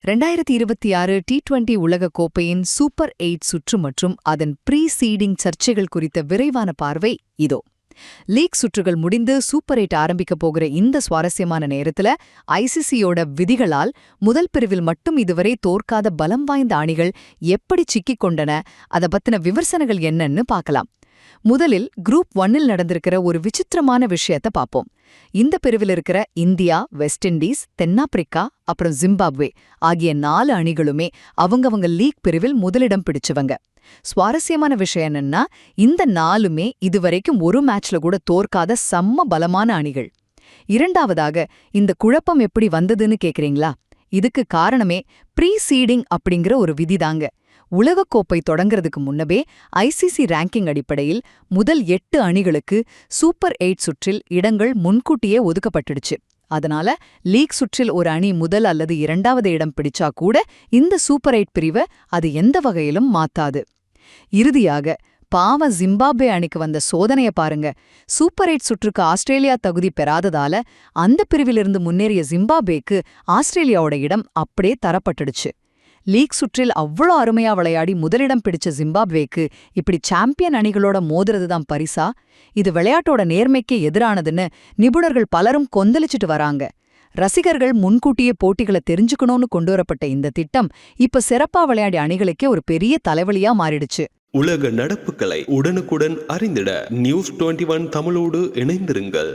2026 T20 உலக கோப்பையின் super 8 சுற்று மற்றும் அதன் ப்ரீ-சீடிங் சர்ச்சைகள் குறித்த விரைவான பார்வை இதோ. லீக் சுற்றுகள் முடிந்து சூப்பர் 8 ஆரம்பிக்க போகிற இந்த சுவாரஸ்யமான நேரத்துல ஐசிசியோட விதிகளால் முதல் பிரிவில் மட்டும் இதுவரை தோற்காத பலம் வாய்ந்த அணிகள் எப்படி சிக்கிக் கொண்டன, அதை பத்தின விமர்சனங்கள் என்னன்னு பார்க்கலாம். முதலில் குரூப் 1ல் நடந்திருக்கிற ஒரு விசித்திரமான விஷயத்த பார்ப்போம். இந்த பிரிவில் இருக்கிற இந்தியா, வெஸ்ட் இண்டீஸ், தென்னாப்பிரிக்கா அப்புறம் ஜிம்பாப்வே ஆகிய 4 அணிகளுமே அவங்கவங்க லீக் பிரிவில் முதலிடம் பிடிச்சவங்க. சுவாரஸ்யமான விஷயம் என்னன்னா, இந்த 4மே இதுவரைக்கும் ஒரு மேட்ச்ல கூட தோற்காத செம்ம பலமான அணிகள். இரண்டாவதாக, இந்த குழப்பம் எப்படி வந்ததுன்னு கேக்குறீங்களா? இதுக்கு காரணமே ப்ரீ-சீடிங் அப்படிங்கிற ஒரு விதிதாங்க. உலகக்கோப்பை தொடங்கிறதுக்கு முன்னவே ஐசிசி ரேங்கிங் அடிப்படையில் முதல் 8 அணிகளுக்கு சூப்பர் 8 சுற்றில் இடங்கள் முன்கூட்டியே ஒதுக்கப்பட்டுடுச்சு. அதனால லீக் சுற்றில் ஒரு அணி முதல் அல்லது 2வது இடம் பிடிச்சா கூட இந்த சூப்பர் 8 பிரிவை அது எந்த வகையிலும் மாத்தாது. இறுதியாக பாவ ஜிம்பாப்வே அணிக்கு வந்த சோதனைய பாருங்க. சூப்பர் 8 சுற்றுக்கு ஆஸ்திரேலியா தகுதி பெறாததால அந்த பிரிவிலிருந்து முன்னேறிய ஜிம்பாப்வேக்கு ஆஸ்திரேலியாவோட இடம் அப்படியே தரப்பட்டுடுச்சு. லீக் சுற்றில் அவ்வளோ அருமையா விளையாடி முதலிடம் பிடிச்ச ஜிம்பாப்வேக்கு இப்படி சாம்பியன் அணிகளோட மோதுறதுதான் பரிசா? இது விளையாட்டோட நேர்மைக்கே எதிரானதுன்னு நிபுணர்கள் பலரும் கொந்தளிச்சிட்டு வராங்க. ரசிகர்கள் முன்கூட்டியே போட்டிகளை தெரிஞ்சுக்கணும்னு கொண்டுவரப்பட்ட இந்த திட்டம் இப்ப சிறப்பா விளையாடிய அணிகளுக்கே ஒரு பெரிய தலைவலியா மாறிடுச்சு. உலக நடப்புகளை உடனுக்குடன் அறிந்திட News 21 தமிழோடு இணைந்திருங்கள்.